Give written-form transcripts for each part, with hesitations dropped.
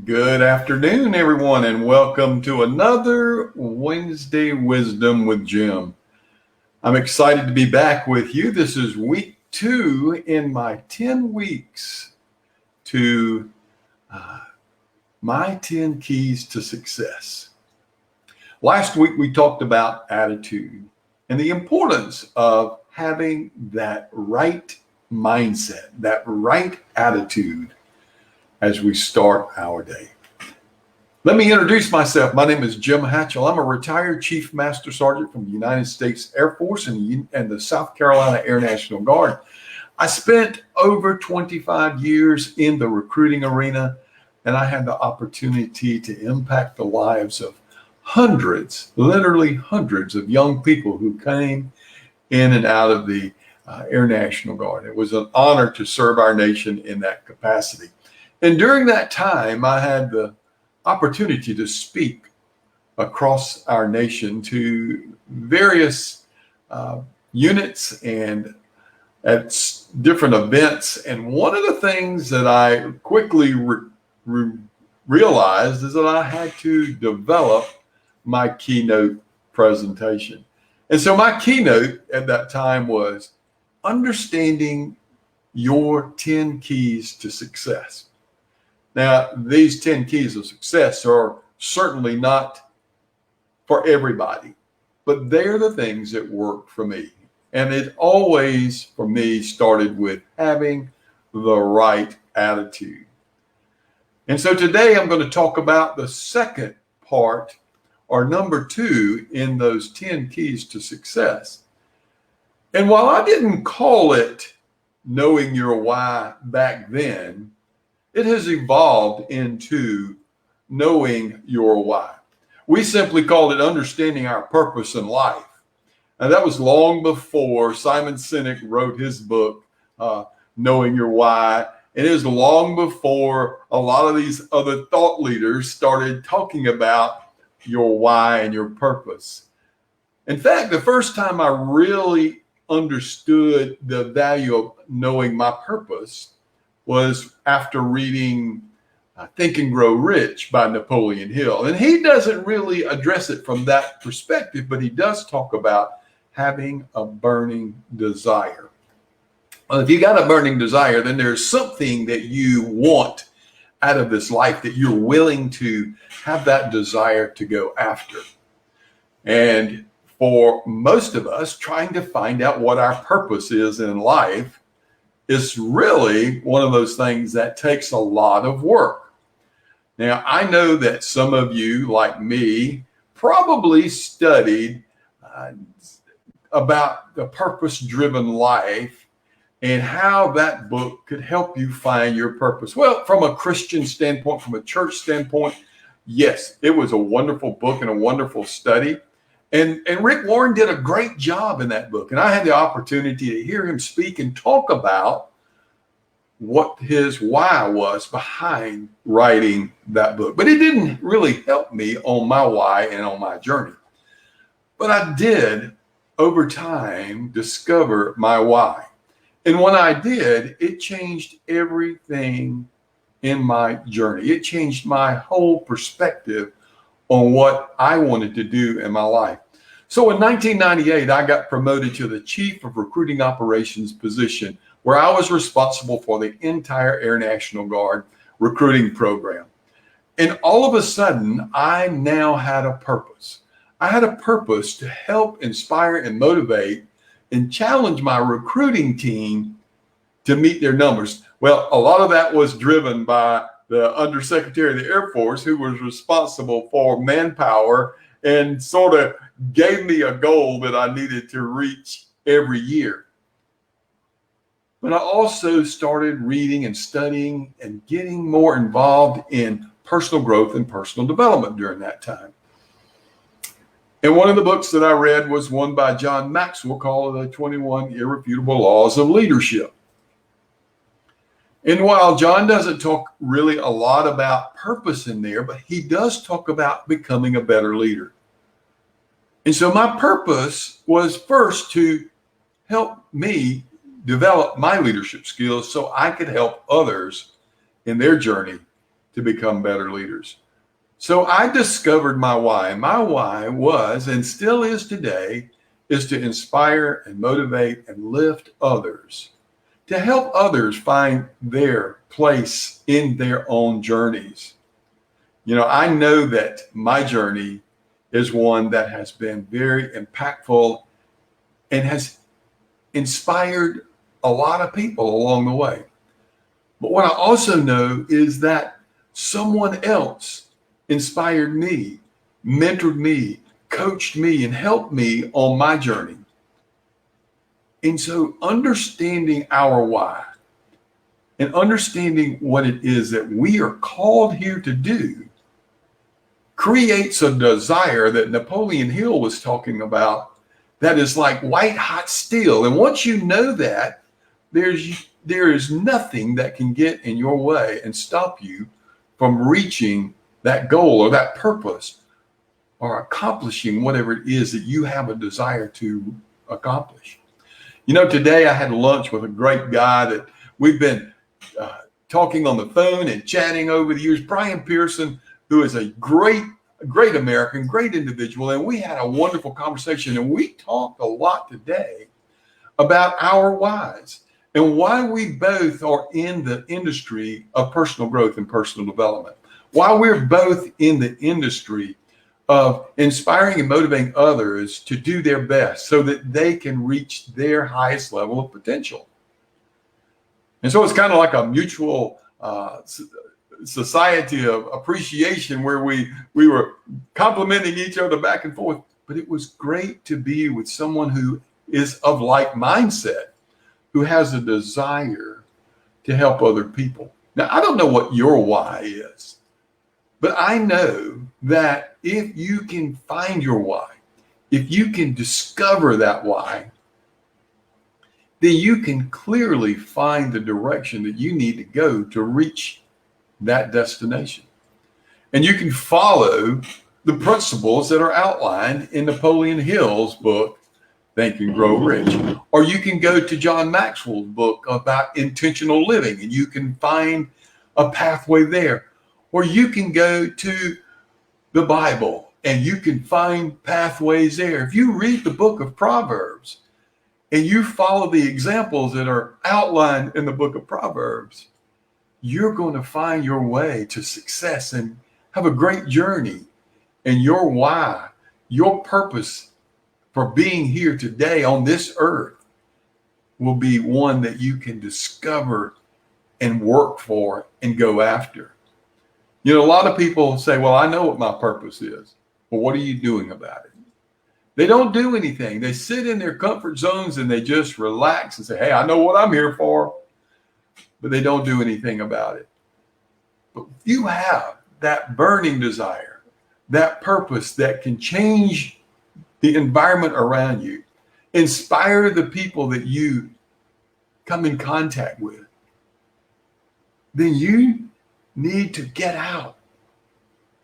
Good afternoon, everyone, and welcome to another Wednesday Wisdom with Jim. I'm excited to be back with you. This is week 2 in my 10 weeks to my 10 keys to success. Last week, we talked about attitude and the importance of having that right mindset, that right attitude as we start our day. Let me introduce myself. My name is Jim Hatchell. I'm a retired Chief Master Sergeant from the United States Air Force and the South Carolina Air National Guard. I spent over 25 years in the recruiting arena, and I had the opportunity to impact the lives of hundreds, literally hundreds of young people who came in and out of the Air National Guard. It was an honor to serve our nation in that capacity. And during that time, I had the opportunity to speak across our nation to various units and at different events. And one of the things that I quickly realized is that I had to develop my keynote presentation. And so my keynote at that time was understanding your 10 keys to success. Now, these 10 keys of success are certainly not for everybody, but they're the things that work for me. And it always, for me, started with having the right attitude. And so today I'm going to talk about the second part, or number 2 in those 10 keys to success. And while I didn't call it knowing your why back then, it has evolved into knowing your why. We simply called it understanding our purpose in life. And that was long before Simon Sinek wrote his book, Knowing Your Why. It is long before a lot of these other thought leaders started talking about your why and your purpose. In fact, the first time I really understood the value of knowing my purpose was after reading Think and Grow Rich by Napoleon Hill. And he doesn't really address it from that perspective, but he does talk about having a burning desire. Well, if you got a burning desire, then there's something that you want out of this life that you're willing to have that desire to go after. And for most of us, trying to find out what our purpose is in life is really one of those things that takes a lot of work. Now, I know that some of you, like me, probably studied about the purpose-driven life and how that book could help you find your purpose. Well, from a Christian standpoint, from a church standpoint, yes, it was a wonderful book and a wonderful study. And Rick Warren did a great job in that book. And I had the opportunity to hear him speak and talk about what his why was behind writing that book. But it didn't really help me on my why and on my journey. But I did, over time, discover my why. And when I did, it changed everything in my journey. It changed my whole perspective on what I wanted to do in my life. So in 1998, I got promoted to the Chief of Recruiting Operations position, where I was responsible for the entire Air National Guard recruiting program. And all of a sudden, I now had a purpose. I had a purpose to help inspire and motivate and challenge my recruiting team to meet their numbers. Well, a lot of that was driven by the Undersecretary of the Air Force, who was responsible for manpower and sort of gave me a goal that I needed to reach every year. But I also started reading and studying and getting more involved in personal growth and personal development during that time. And one of the books that I read was one by John Maxwell called The 21 Irrefutable Laws of Leadership. And while John doesn't talk really a lot about purpose in there, but he does talk about becoming a better leader. And so my purpose was first to help me develop my leadership skills so I could help others in their journey to become better leaders. So I discovered my why. My why was, and still is today, is to inspire and motivate and lift others, to help others find their place in their own journeys. You know, I know that my journey is one that has been very impactful and has inspired a lot of people along the way. But what I also know is that someone else inspired me, mentored me, coached me, and helped me on my journey. And so understanding our why and understanding what it is that we are called here to do creates a desire that Napoleon Hill was talking about that is like white hot steel. And once you know that, there is nothing that can get in your way and stop you from reaching that goal or that purpose or accomplishing whatever it is that you have a desire to accomplish. You know, today I had lunch with a great guy that we've been talking on the phone and chatting over the years, Brian Pearson, who is a great American, great individual. And we had a wonderful conversation, and we talked a lot today about our whys and why we both are in the industry of personal growth and personal development, why we're both in the industry of inspiring and motivating others to do their best so that they can reach their highest level of potential. And so it's kind of like a mutual society of appreciation where we were complimenting each other back and forth. But it was great to be with someone who is of like mindset, who has a desire to help other people. Now, I don't know what your why is, but I know that if you can find your why, if you can discover that why, then you can clearly find the direction that you need to go to reach that destination. And you can follow the principles that are outlined in Napoleon Hill's book, Think and Grow Rich. Or you can go to John Maxwell's book about intentional living, and you can find a pathway there. Or you can go to the Bible and you can find pathways there. If you read the book of Proverbs and you follow the examples that are outlined in the book of Proverbs, you're going to find your way to success and have a great journey. And your why, your purpose for being here today on this earth will be one that you can discover and work for and go after. You know, a lot of people say, well, I know what my purpose is. Well, what are you doing about it? They don't do anything. They sit in their comfort zones and they just relax and say, hey, I know what I'm here for. But they don't do anything about it. But if you have that burning desire, that purpose that can change the environment around you, inspire the people that you come in contact with, then you need to get out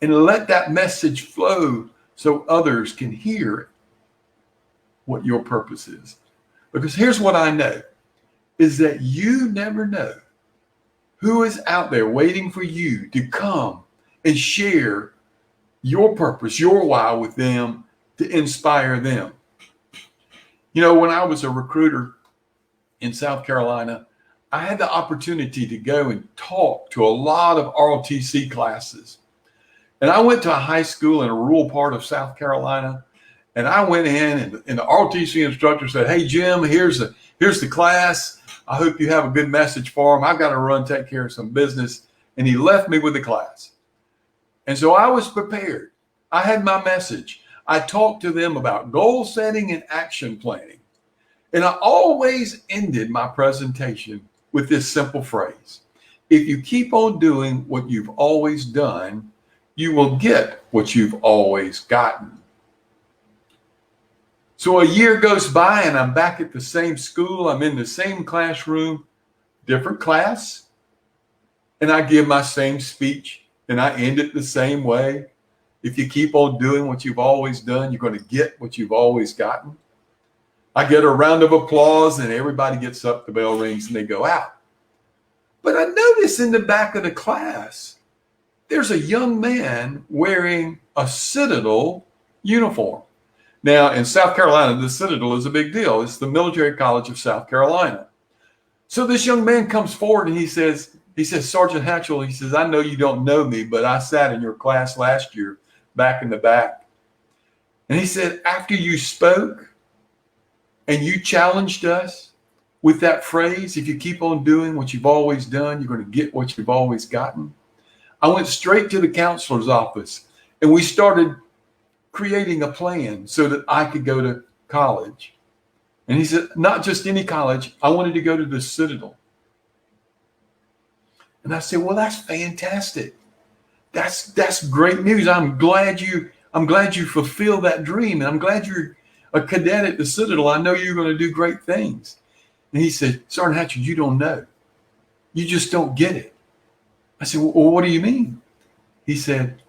and let that message flow so others can hear what your purpose is. Because here's what I know, is that you never know who is out there waiting for you to come and share your purpose, your why with them, to inspire them. You know, when I was a recruiter in South Carolina, I had the opportunity to go and talk to a lot of ROTC classes. And I went to a high school in a rural part of South Carolina, and I went in and the ROTC instructor said, hey, Jim, here's the class. I hope you have a good message for them. I've got to run, take care of some business. And he left me with the class. And so I was prepared. I had my message. I talked to them about goal setting and action planning. And I always ended my presentation with this simple phrase. If you keep on doing what you've always done, you will get what you've always gotten. So a year goes by and I'm back at the same school. I'm in the same classroom, different class. And I give my same speech and I end it the same way. If you keep on doing what you've always done, you're going to get what you've always gotten. I get a round of applause and everybody gets up, the bell rings and they go out. But I notice in the back of the class, there's a young man wearing a Citadel uniform. Now, in South Carolina, the Citadel is a big deal. It's the military college of South Carolina. So this young man comes forward and he says, Sergeant Hatchell, he says, I know you don't know me, but I sat in your class last year back in the back. And he said, after you spoke and you challenged us with that phrase, if you keep on doing what you've always done, you're going to get what you've always gotten. I went straight to the counselor's office and we started creating a plan so that I could go to college. And he said, not just any college, I wanted to go to the Citadel. And I said, well, that's fantastic. That's great news. I'm glad you fulfilled that dream. And I'm glad you're a cadet at the Citadel. I know you're going to do great things. And he said, Sergeant Hatcher, you don't know. You just don't get it. I said, well, what do you mean? He said,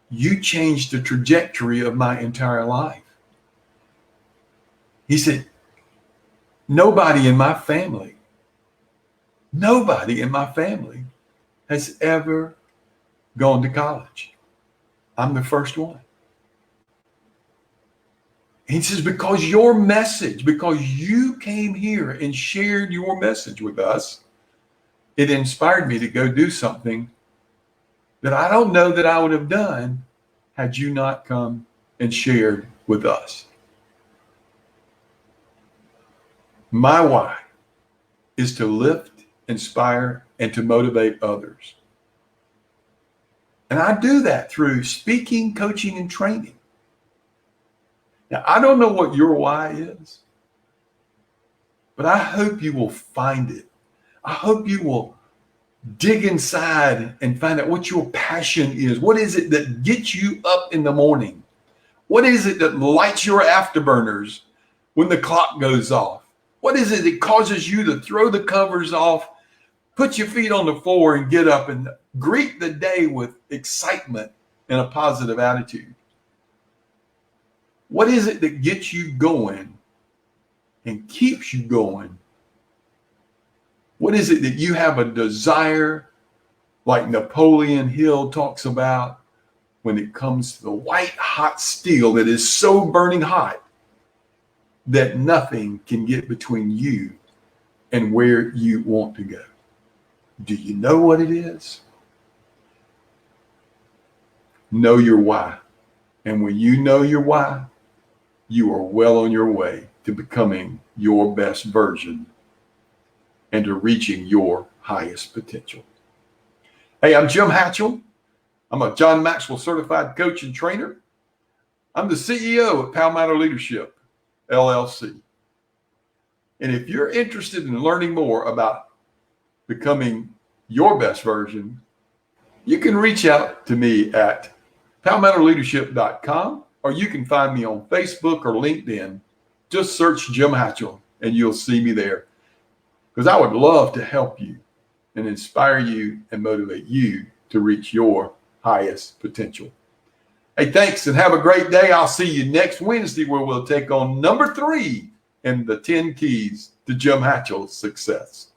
you changed the trajectory of my entire life. He said, nobody in my family has ever gone to college. I'm the first one. He says, because you came here and shared your message with us, it inspired me to go do something that I don't know that I would have done had you not come and shared with us. My why is to lift, inspire, and to motivate others. And I do that through speaking, coaching, and training. Now, I don't know what your why is, but I hope you will find it. I hope you will dig inside and find out what your passion is. What is it that gets you up in the morning? What is it that lights your afterburners when the clock goes off? What is it that causes you to throw the covers off, put your feet on the floor, and get up and greet the day with excitement and a positive attitude? What is it that gets you going and keeps you going? What is it that you have a desire, like Napoleon Hill talks about, when it comes to the white hot steel that is so burning hot that nothing can get between you and where you want to go? Do you know what it is? Know your why. And when you know your why, you are well on your way to becoming your best version and to reaching your highest potential. Hey, I'm Jim Hatchell. I'm a John Maxwell certified coach and trainer. I'm the CEO of Palmetto Leadership, LLC. And if you're interested in learning more about becoming your best version, you can reach out to me at palmettoleadership.com, or you can find me on Facebook or LinkedIn. Just search Jim Hatchell and you'll see me there. Because I would love to help you and inspire you and motivate you to reach your highest potential. Hey, thanks and have a great day. I'll see you next Wednesday where we'll take on number 3 in the 10 keys to Jim Hatchell's success.